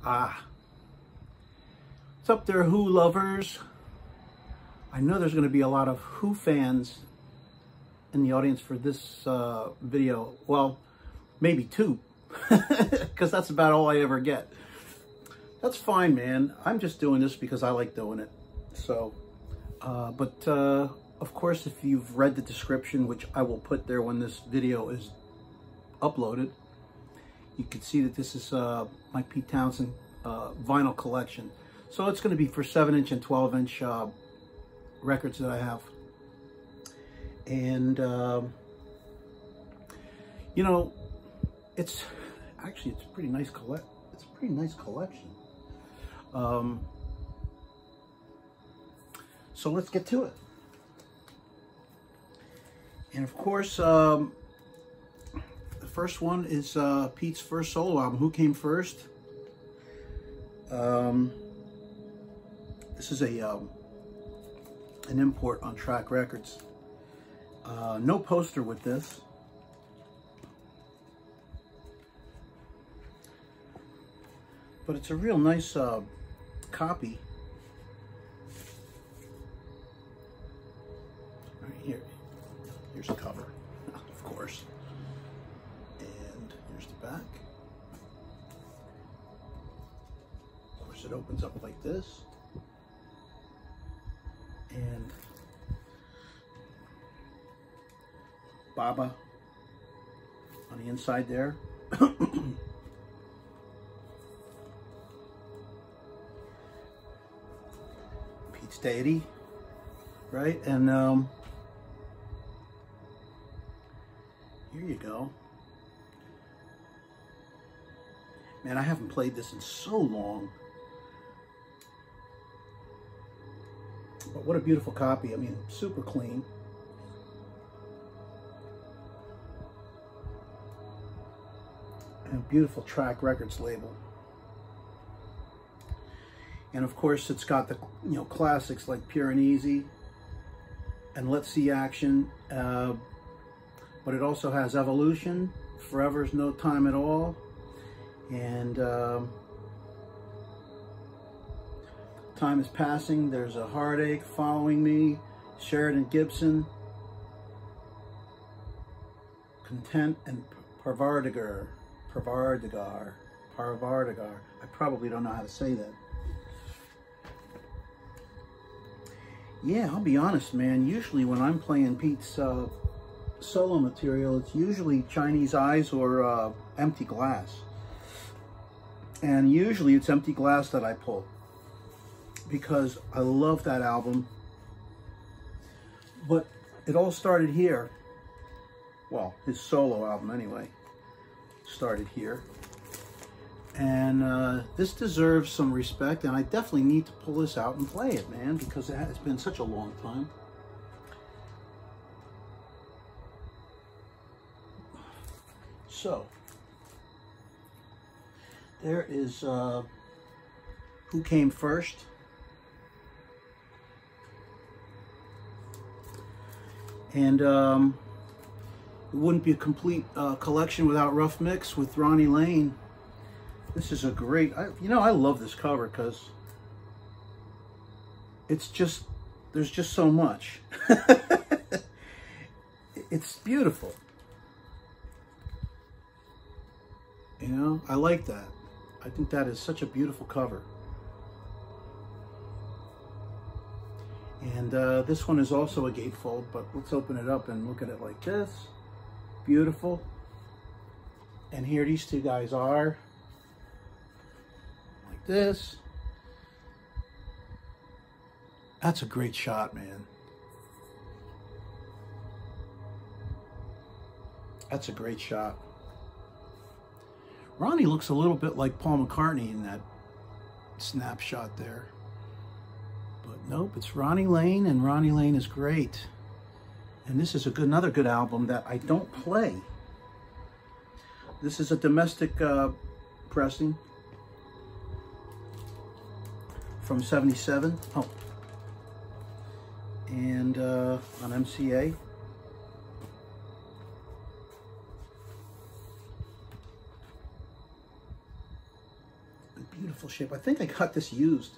What's up there, Who lovers? I know there's going to be a lot of Who fans in the audience for this video. Well, maybe two, because that's about all I ever get. That's fine, man. I'm just doing this because I like doing it. So, of course, if you've read the description, which I will put there when this video is uploaded, you can see that this is my Pete Townshend vinyl collection. So it's going to be for 7-inch and 12-inch records that I have. And, you know, it's a pretty nice collection. So let's get to it. And of course, the first one is Pete's first solo album, Who Came First. This is an import on Track Records. No poster with this. But it's a real nice copy. Right here. Here's the cover, of course. And here's the back. Of course, it opens up like this. And Baba on the inside there. Pete's Deity, right? And here you go. Man, I haven't played this in so long. But what a beautiful copy. I mean, super clean. And a beautiful Track Records label. And of course, it's got the, you know, classics like Pure and Easy and Let's See Action. But it also has Evolution, Forever's No Time at All, and Time is Passing, There's a Heartache, Following Me, Sheridan Gibson, Content, and Parvardigar. I probably don't know how to say that. Yeah, I'll be honest, man. Usually when I'm playing Pete's solo material, it's usually Chinese Eyes or Empty Glass. And usually it's Empty Glass that I pull, because I love that album. But it all started here. Well, his solo album anyway started here. And this deserves some respect, and I definitely need to pull this out and play it, man, because it has been such a long time. So, there is Who Came First. And it wouldn't be a complete collection without Rough Mix with Ronnie Lane. This is a great, you know, I love this cover because it's just, there's just so much. It's beautiful. You know, I like that. I think that is such a beautiful cover. And this one is also a gatefold, but let's open it up and look at it like this. Beautiful. And here these two guys are. Like this. That's a great shot, man. That's a great shot. Ronnie looks a little bit like Paul McCartney in that snapshot there. But nope, it's Ronnie Lane, and Ronnie Lane is great. And this is another good album that I don't play. This is a domestic pressing from '77. Oh. And on MCA. Beautiful shape. I think I got this used,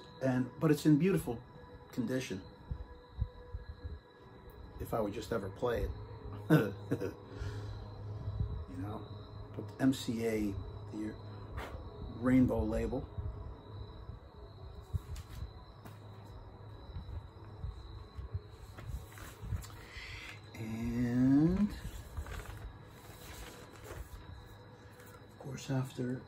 but it's in beautiful condition. If I would just ever play it. You know, put the MCA, the rainbow label. And of course, after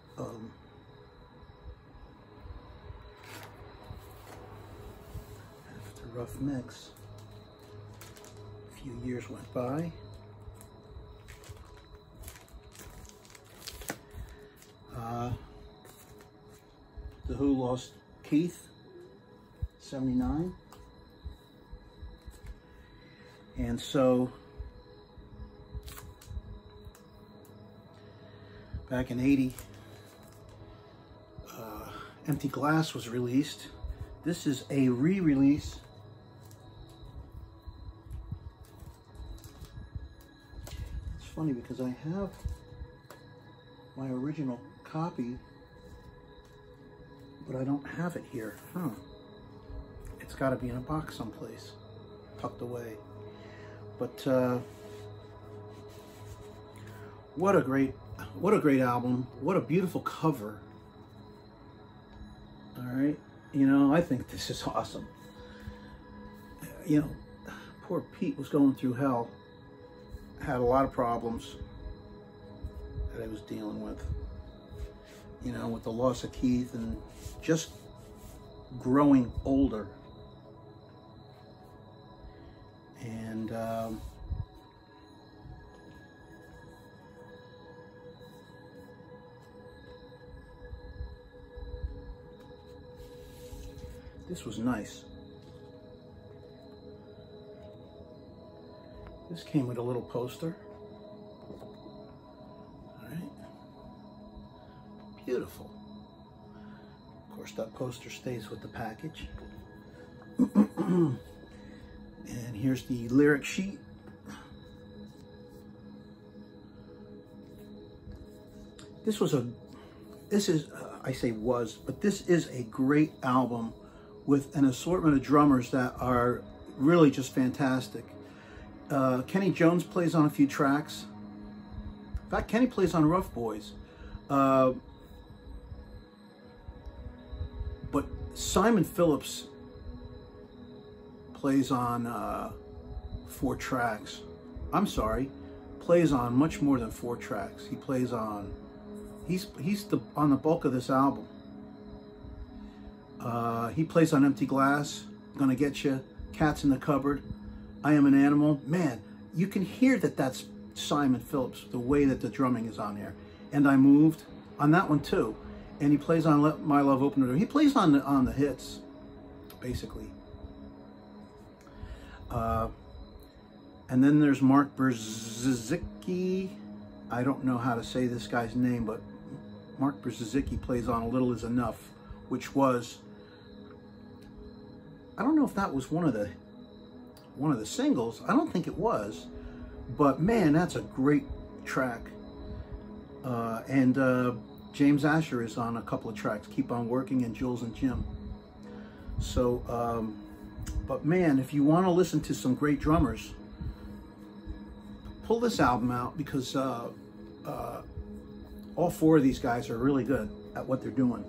rough mix, a few years went by. The Who lost Keith, 79. And so back in 80, Empty Glass was released. This is a re-release. It's funny because I have my original copy, but I don't have it here. It's got to be in a box someplace, tucked away. But what a great album. What a beautiful cover. All right, you know, I think this is awesome. You know, poor Pete was going through hell. Had a lot of problems that I was dealing with. You know, with the loss of Keith and just growing older. And this was nice. This came with a little poster. All right. Beautiful. Of course, that poster stays with the package. And here's the lyric sheet. This is, I say was, but this is a great album with an assortment of drummers that are really just fantastic. Kenny Jones plays on a few tracks. In fact, Kenny plays on Rough Boys. But Simon Phillips plays on 4 tracks. I'm sorry, plays on much more than 4 tracks. He plays on, he's on the bulk of this album. He plays on Empty Glass, Gonna Get You, Cats in the Cupboard, I Am an Animal. Man, you can hear that that's Simon Phillips, the way that the drumming is on there. And I Moved on that one too. And he plays on Let My Love Open the Door. He plays on the hits, basically. And then there's Mark Berzicki. I don't know how to say this guy's name, but Mark Berzicki plays on A Little Is Enough, which was, I don't know if that was one of the singles. I don't think it was, but man, that's a great track. And James Asher is on a couple of tracks, Keep On Working and Jules and Jim. So, but man, if you want to listen to some great drummers, pull this album out, because all 4 of these guys are really good at what they're doing.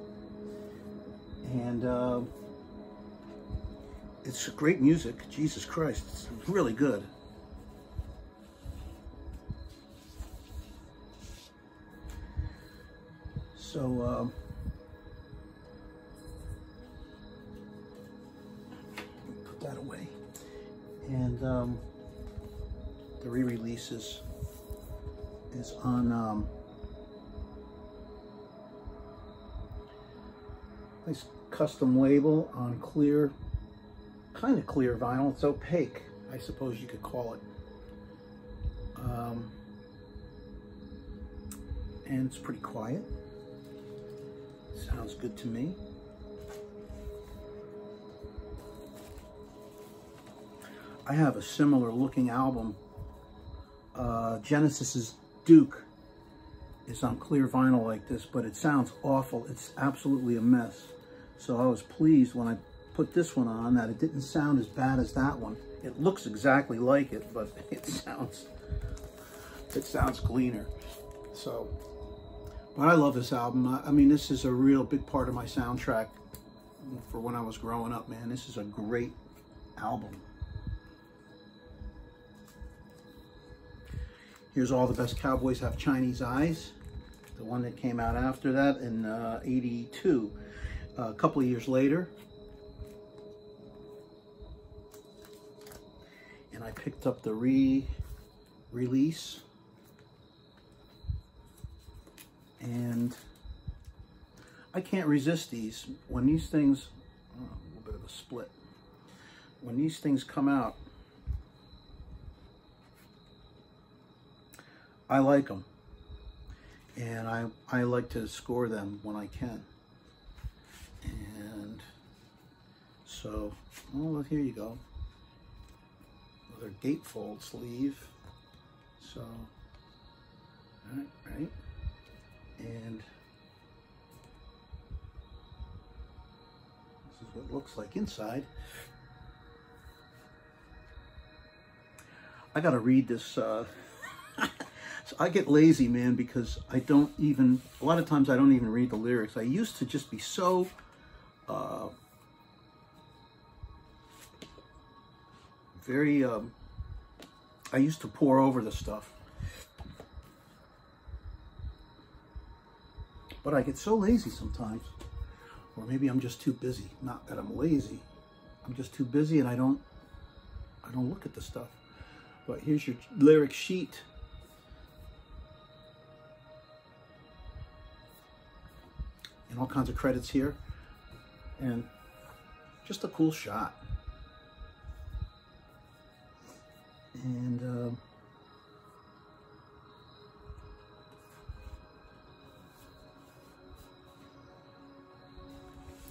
And it's great music. Jesus Christ, it's really good. So, put that away. And the re-release is on nice custom label on clear, kind of clear vinyl. It's opaque, I suppose you could call it. And it's pretty quiet. Sounds good to me. I have a similar looking album, Genesis's Duke, is on clear vinyl like this, but it sounds awful. It's absolutely a mess. So I was pleased when I put this one on that it didn't sound as bad as that one. It looks exactly like it, but it sounds cleaner. So, but I love this album. I mean, this is a real big part of my soundtrack for when I was growing up, man. This is a great album. Here's All the Best Cowboys Have Chinese Eyes, the one that came out after that in '82. A couple of years later. And I picked up the re-release. And I can't resist these. When these things, a little bit of a split. When these things come out, I like them. And I like to score them when I can. And so, well, here you go. Another gatefold sleeve. So, right. And this is what it looks like inside. I gotta read this. So I get lazy, man, because I don't even, a lot of times I don't even read the lyrics. I used to just be so I used to pour over the stuff. But I get so lazy sometimes. Or maybe I'm just too busy. Not that I'm lazy. I'm just too busy and I don't look at the stuff. But here's your lyric sheet. And all kinds of credits here. And just a cool shot. And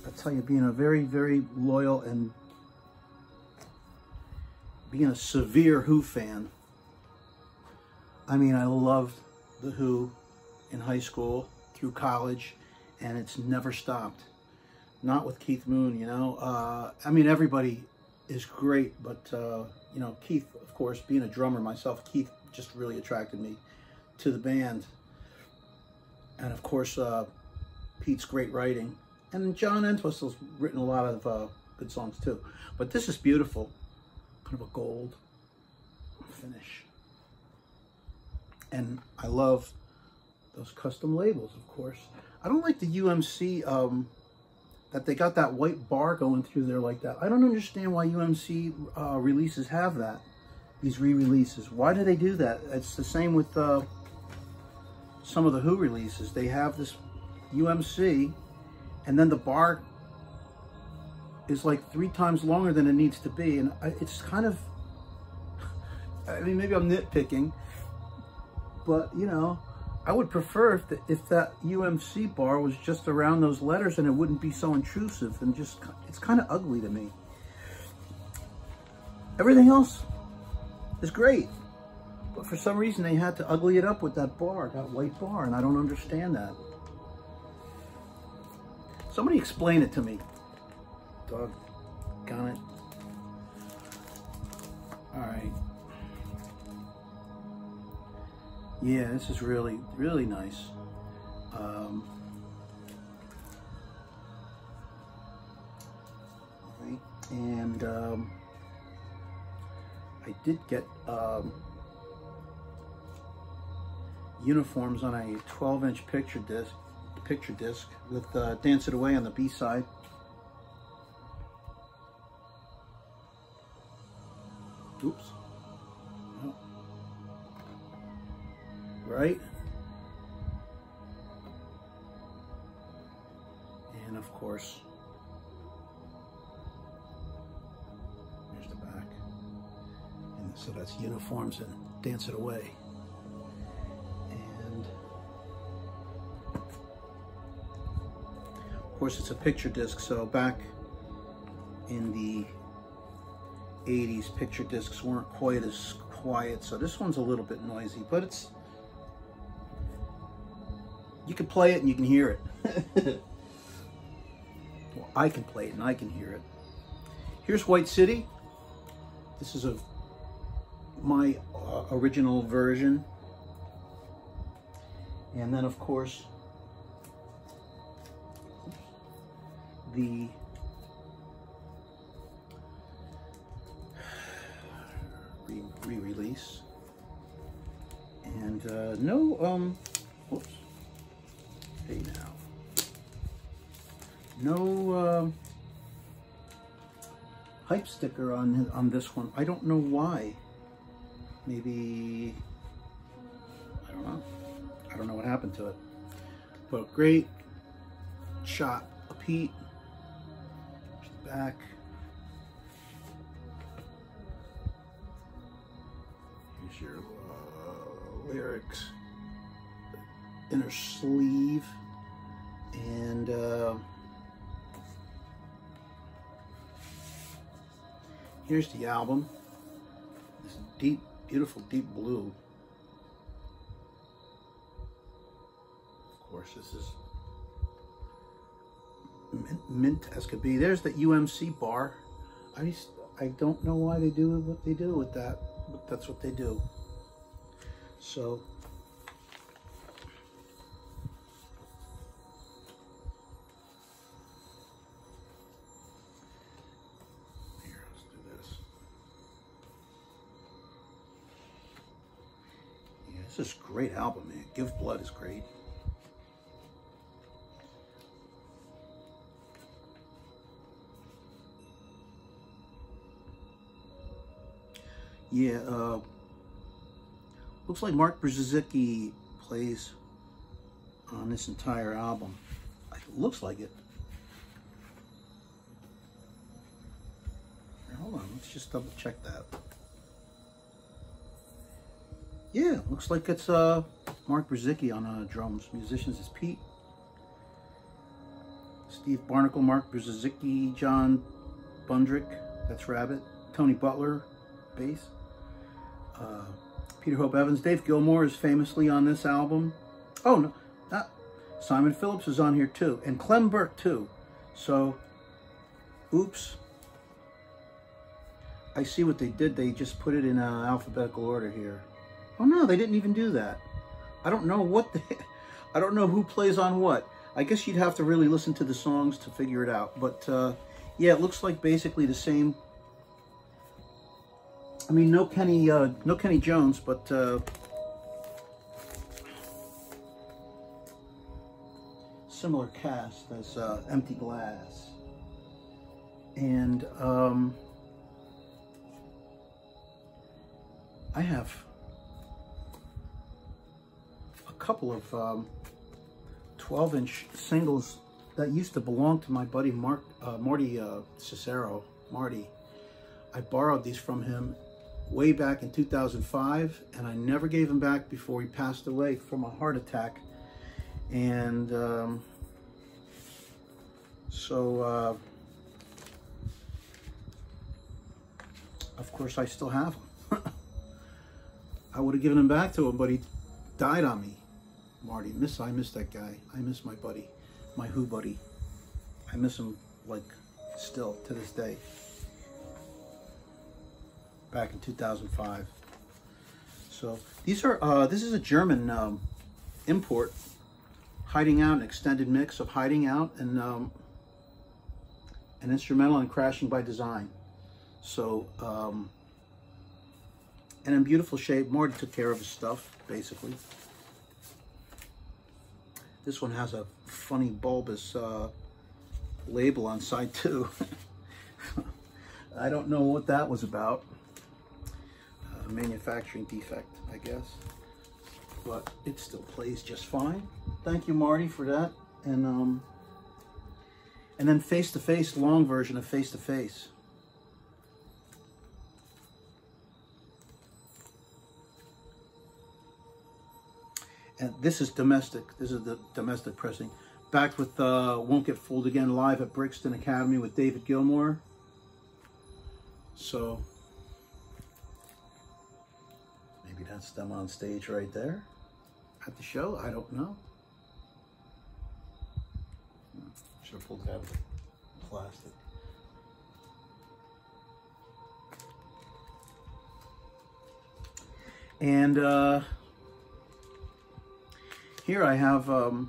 I tell you, being a very, very loyal and being a severe Who fan, I mean, I loved the Who in high school, through college, and it's never stopped. Not with Keith Moon, you know. I mean, everybody is great, but, you know, Keith, of course, being a drummer myself, Keith just really attracted me to the band. And, of course, Pete's great writing. And John Entwistle's written a lot of good songs, too. But this is beautiful. Kind of a gold finish. And I love those custom labels, of course. I don't like the UMC, that they got that white bar going through there like that. I don't understand why UMC releases have that, these re-releases. Why do they do that? It's the same with some of the Who releases. They have this UMC, and then the bar is like 3 times longer than it needs to be. And it's kind of, I mean, maybe I'm nitpicking, but, you know, I would prefer if that UMC bar was just around those letters and it wouldn't be so intrusive and just, it's kind of ugly to me. Everything else is great, but for some reason they had to ugly it up with that bar, that white bar, and I don't understand that. Somebody explain it to me. Doggone it. All right. Yeah, this is really, really nice. Right. And I did get uniforms on a 12-inch picture disc with Dance It Away on the B-side. Oops. Oh. Right? And of course, here's the back. And so that's uniforms and Dance It Away. And of course, it's a picture disc, so back in the 80s, picture discs weren't quite as quiet, so this one's a little bit noisy, but it's You can play it and you can hear it. Well, I can play it and I can hear it. Here's White City. This is my original version. And then, of course, the re-release. And no, whoops. Hey now. No hype sticker on this one. I don't know why. Maybe, I don't know. I don't know what happened to it. But great shot of Pete. Here's the back. Here's your lyrics. Inner sleeve. And here's the album. This deep, beautiful deep blue. Of course, this is mint as could be. There's the UMC bar. I don't know why they do what they do with that, but that's what they do. So here, let's do this. Yeah, this is a great album, man. Give Blood is great. Yeah, looks like Mark Brzezinski plays on this entire album. It looks like it. Here, hold on, let's just double check that. Yeah, looks like it's Mark Brzezinski on drums. Musicians is Pete, Steve Barnacle, Mark Brzezinski, John Bundrick, that's Rabbit, Tony Butler, bass. Peter Hope Evans. Dave Gilmour is famously on this album. Oh, no, not Simon Phillips is on here too. And Clem Burke too. So, oops. I see what they did. They just put it in alphabetical order here. Oh no, they didn't even do that. I don't know what I don't know who plays on what. I guess you'd have to really listen to the songs to figure it out. But yeah, it looks like basically the same. I mean, no Kenny Jones, but similar cast as Empty Glass. And I have a couple of 12-inch singles that used to belong to my buddy Marty Cicero. Marty. I borrowed these from him way back in 2005, and I never gave him back before he passed away from a heart attack. And so of course I still have them. I would have given him back to him, but he died on me. Marty, I miss that guy. I miss my buddy, my Who buddy. I miss him like still to this day. Back in 2005. So these are this is a German import, Hiding Out, an extended mix of Hiding Out and an instrumental and Crashing by Design. So and in beautiful shape. Marty took care of his stuff basically. This one has a funny bulbous label on side 2. I don't know what that was about. Manufacturing defect, I guess, but it still plays just fine. Thank you, Marty, for that. And then Face to Face, long version of Face to Face. And this is domestic. This is the domestic pressing. Backed with Won't Get Fooled Again live at Brixton Academy with David Gilmour. So maybe that's them on stage right there at the show. I don't know. should have pulled it out of the plastic. And here I have a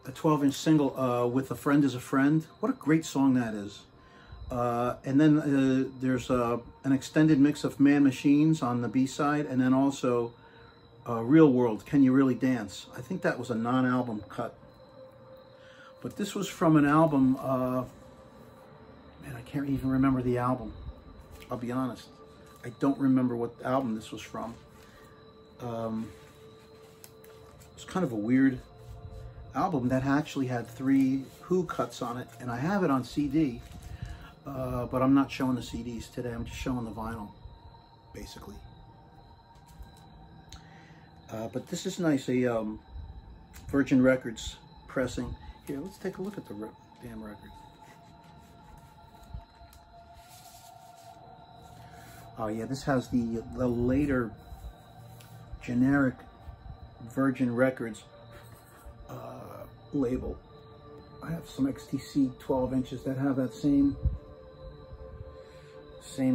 12-inch single, With a Friend is a Friend. What a great song that is. And then there's an extended mix of Man Machines on the B-side, and then also Real World, Can You Really Dance? I think that was a non-album cut. But this was from an album, man, I can't even remember the album. I'll be honest. I don't remember what album this was from. It's kind of a weird album that actually had 3 Who cuts on it, and I have it on CD, but I'm not showing the CDs today. I'm just showing the vinyl, basically. But this is nice, a Virgin Records pressing. Here, let's take a look at the damn record. Oh yeah, this has the later generic Virgin Records label. I have some XTC 12 inches that have that same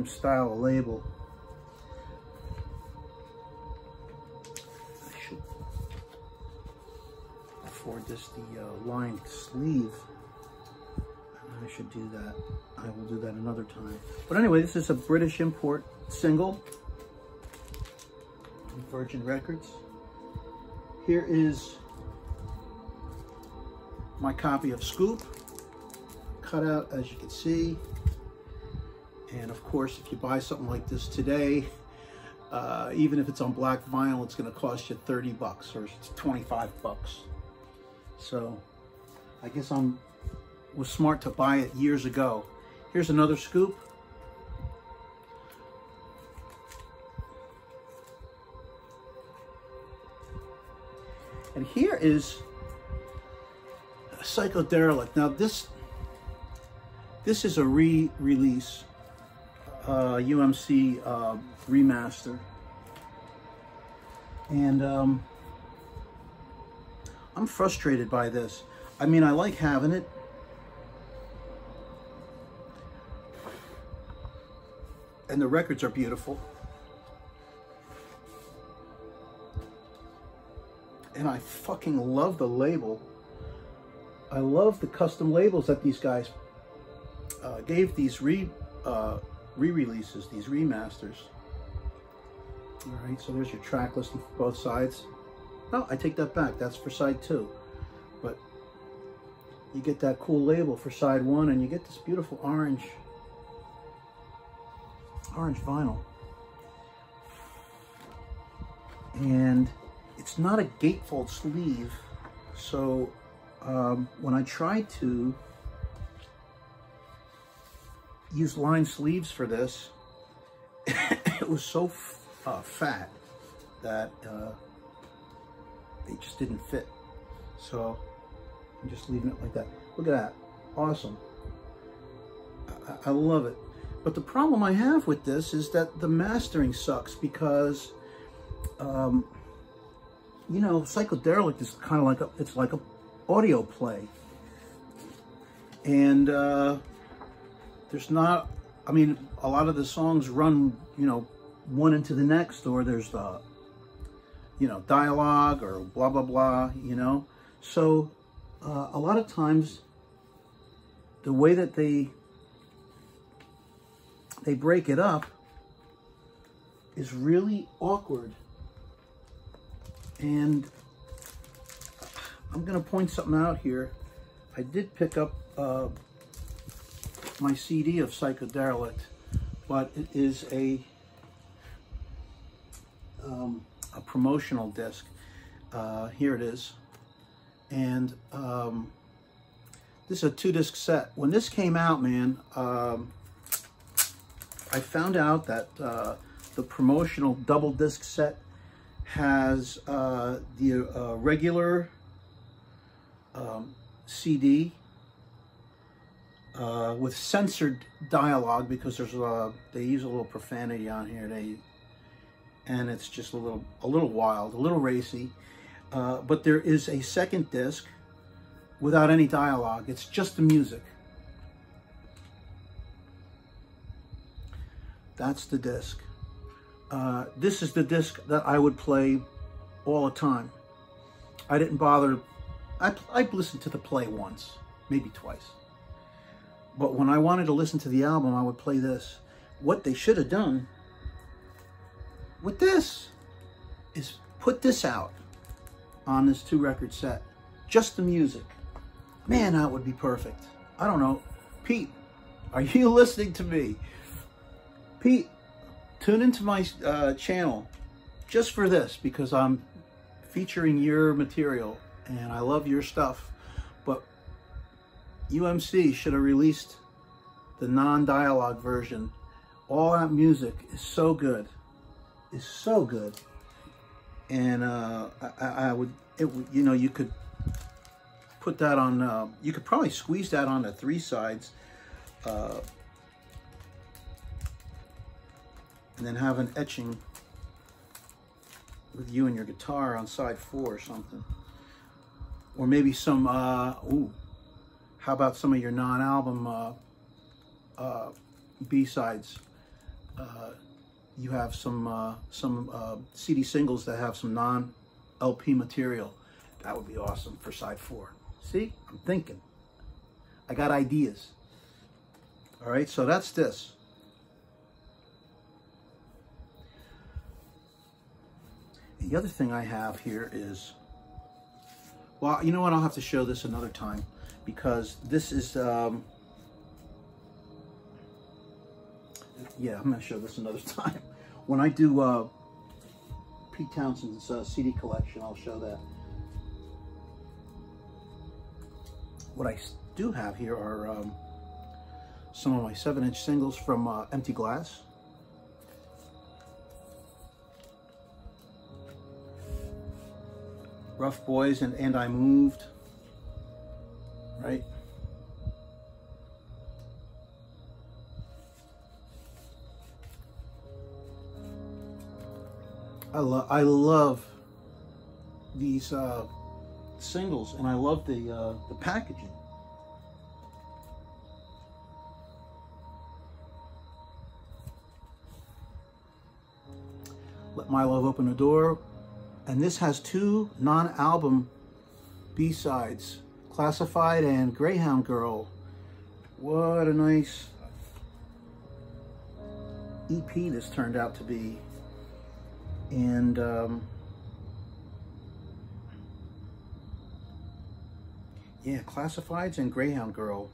style of label. I should afford this the lined sleeve. I should do that. I will do that another time. But anyway, this is a British import single. Virgin Records. Here is my copy of Scoop, cut out as you can see. And of course, if you buy something like this today, even if it's on black vinyl, it's going to cost you 30 bucks or 25 bucks. So I guess was smart to buy it years ago. Here's another Scoop. And here is Psychoderelict. Now this is a re-release, UMC remaster. And I'm frustrated by this. I mean, I like having it. And the records are beautiful. And I fucking love the label. I love the custom labels that these guys gave these re-releases, these remasters. All right, so there's your track listing for both sides. Oh, I take that back. That's for side 2. But you get that cool label for side 1, and you get this beautiful orange vinyl. And it's not a gatefold sleeve, so when I tried to use lined sleeves for this, it was so fat that they just didn't fit. So I'm just leaving it like that. Look at that. Awesome. I love it. But the problem I have with this is that the mastering sucks because, you know, Psychoderelict is kind of like it's like a audio play. And there's not, I mean, a lot of the songs run, you know, one into the next, or there's you know, dialogue or blah, blah, blah, you know. So a lot of times the way that they break it up is really awkward. And I'm going to point something out here. I did pick up my CD of Psychoderelict, but it is a promotional disc. Here it is. And this is a 2-disc set. When this came out, man, I found out that the promotional double disc set has the regular CD with censored dialogue, because there's they use a little profanity on here. And it's just a little wild, a little racy. But there is a second disc without any dialogue. It's just the music. That's the disc. This is the disc that I would play all the time. I didn't bother. I'd listened to the play once, maybe twice. But when I wanted to listen to the album, I would play this. What they should have done with this is put this out on this 2-record set. Just the music. Man, that would be perfect. I don't know. Pete, are you listening to me? Pete, tune into my channel just for this, because I'm featuring your material and I love your stuff. But UMC should have released the non-dialogue version. All that music is so good. It's so good. And you know, you could put that on, you could probably squeeze that onto 3 sides, and then have an etching with you and your guitar on side 4 or something. Or maybe some, ooh, how about some of your non-album B-sides? You have some CD singles that have some non-LP material. That would be awesome for side 4. See, I'm thinking. I got ideas. All right, so that's this. The other thing I have here is, well, you know what? I'll have to show this another time, because this is, yeah, I'm going to show this another time. When I do Pete Townshend's CD collection, I'll show that. What I do have here are some of my 7-inch singles from Empty Glass. Rough Boys and I Moved, right? I love these singles, and I love the packaging. Let My Love Open the Door. And this has 2 non-album B-sides, Classified and Greyhound Girl. What a nice EP this turned out to be. And yeah, Classifieds and Greyhound Girl.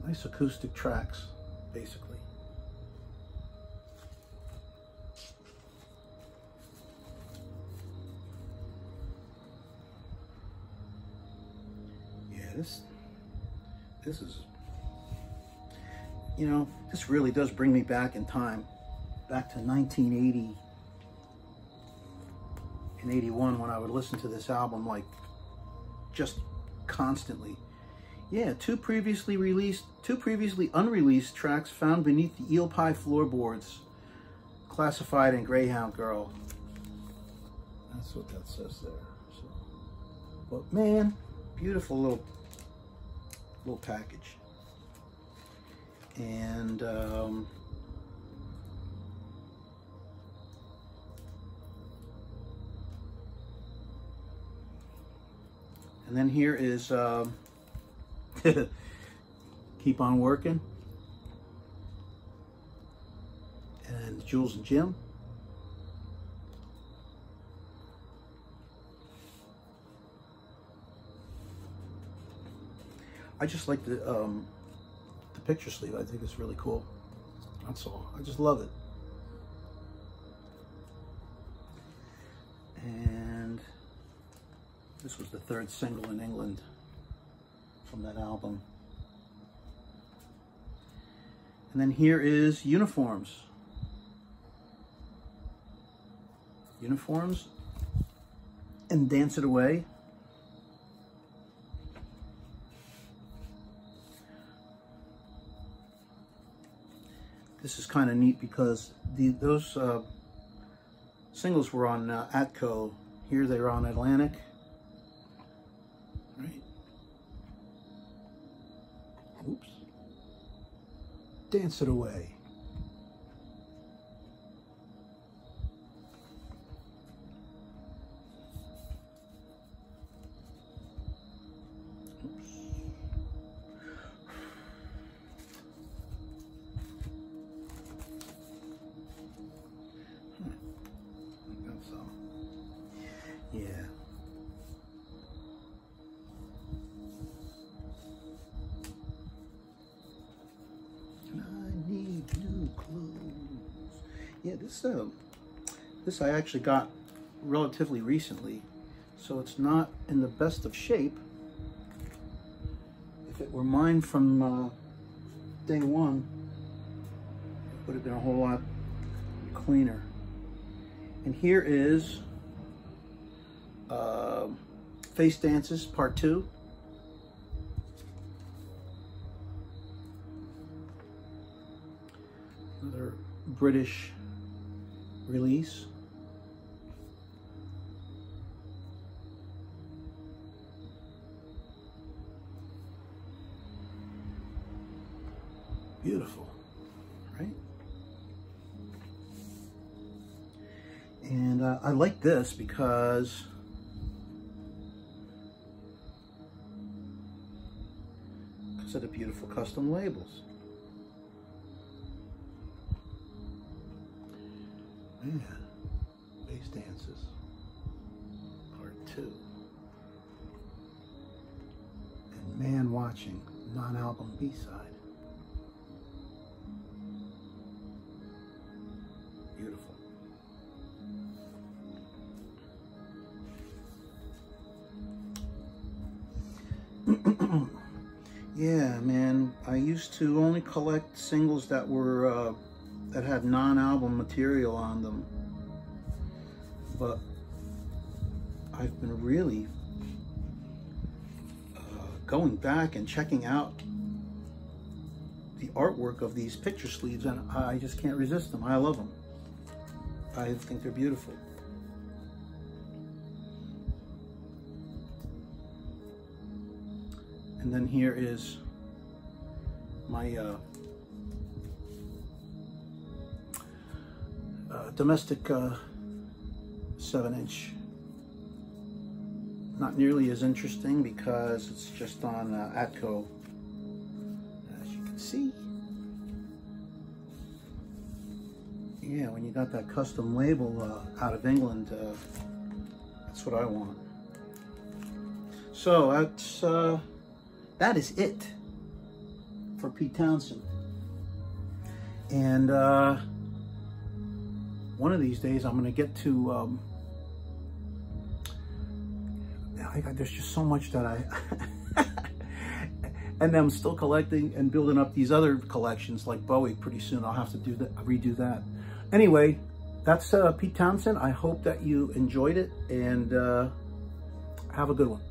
Nice acoustic tracks, basically. This is, you know, this really does bring me back in time, back to 1980 and 81, when I would listen to this album like just constantly. Yeah, two previously unreleased tracks found beneath the eel pie floorboards, Classified and Greyhound Girl. That's what that says there. So, but man, beautiful little package. And and then here is Keep On Working and Jules and Jim. I just like the picture sleeve. I think it's really cool. That's all. I just love it. And this was the 3rd single in England from that album. And then here is Uniforms. Uniforms and Dance It Away. This is kind of neat because those singles were on Atco. Here they're on Atlantic. Right. Oops. Dance it away. Yeah. I need new clothes. Yeah, this I actually got relatively recently, so it's not in the best of shape. If it were mine from day one, it would have been a whole lot cleaner. And here is Face Dances Part 2. Another British release. Beautiful, right? And I like this because of the beautiful custom labels. Man, Face Dances Part 2. And Man Watching, non-album B-side. Beautiful. Yeah, man, I used to only collect singles that were that had non-album material on them, but I've been really going back and checking out the artwork of these picture sleeves, and I just can't resist them. I love them. I think they're beautiful. And then here is my domestic 7-inch. Not nearly as interesting because it's just on Atco, as you can see. Yeah, when you got that custom label out of England, that's what I want. So that's that is it for Pete Townshend. And one of these days I'm going to get to, there's just so much that I, and I'm still collecting and building up these other collections like Bowie. Pretty soon I'll have to do that, redo that. Anyway, that's Pete Townshend. I hope that you enjoyed it, and have a good one.